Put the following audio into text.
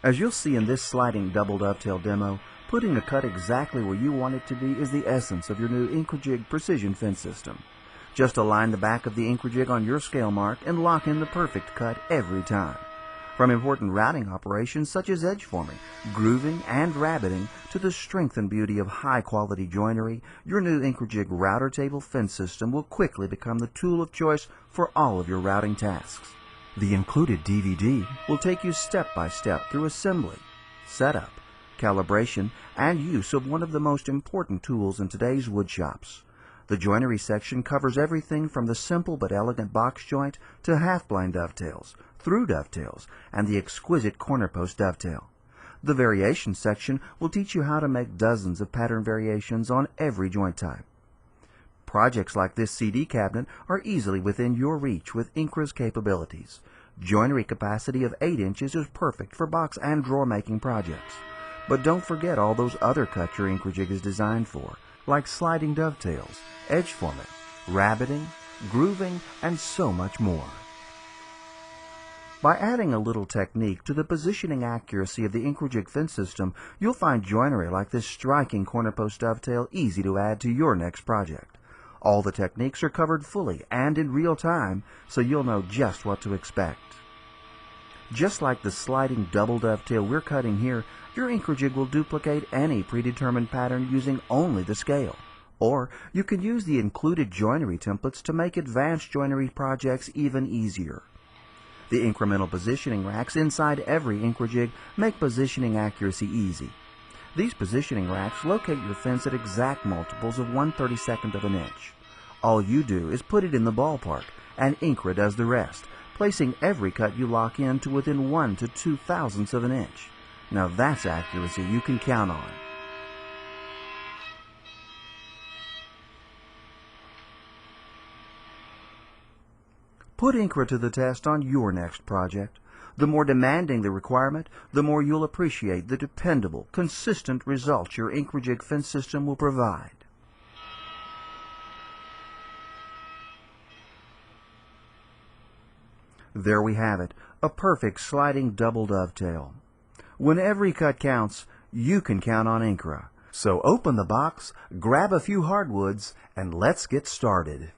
As you'll see in this sliding double dovetail demo, putting a cut exactly where you want it to be is the essence of your new INCRA Jig precision fence system. Just align the back of the INCRA Jig on your scale mark and lock in the perfect cut every time. From important routing operations such as edge forming, grooving, and rabbiting to the strength and beauty of high-quality joinery, your new INCRA Jig router table fence system will quickly become the tool of choice for all of your routing tasks. The included DVD will take you step by step through assembly, setup, calibration, and use of one of the most important tools in today's wood shops. The joinery section covers everything from the simple but elegant box joint to half-blind dovetails, through dovetails, and the exquisite corner post dovetail. The variation section will teach you how to make dozens of pattern variations on every joint type. Projects like this CD cabinet are easily within your reach with INCRA's capabilities. Joinery capacity of 8 inches is perfect for box and drawer making projects. But don't forget all those other cuts your INCRA Jig is designed for, like sliding dovetails, edge forming, rabbiting, grooving, and so much more. By adding a little technique to the positioning accuracy of the INCRA Jig fence system, you'll find joinery like this striking corner post dovetail easy to add to your next project. All the techniques are covered fully and in real time, so you'll know just what to expect. Just like the sliding double dovetail we're cutting here, your INCRA Jig will duplicate any predetermined pattern using only the scale. Or you can use the included joinery templates to make advanced joinery projects even easier. The incremental positioning racks inside every INCRA Jig make positioning accuracy easy. These positioning racks locate your fence at exact multiples of 1/32 of an inch. All you do is put it in the ballpark, and INCRA does the rest, placing every cut you lock in to within 1 to 2 thousandths of an inch. Now that's accuracy you can count on. Put INCRA to the test on your next project. The more demanding the requirement, the more you'll appreciate the dependable, consistent results your INCRA Jig fence system will provide. There we have it, a perfect sliding double dovetail. When every cut counts, you can count on INCRA. So open the box, grab a few hardwoods, and let's get started.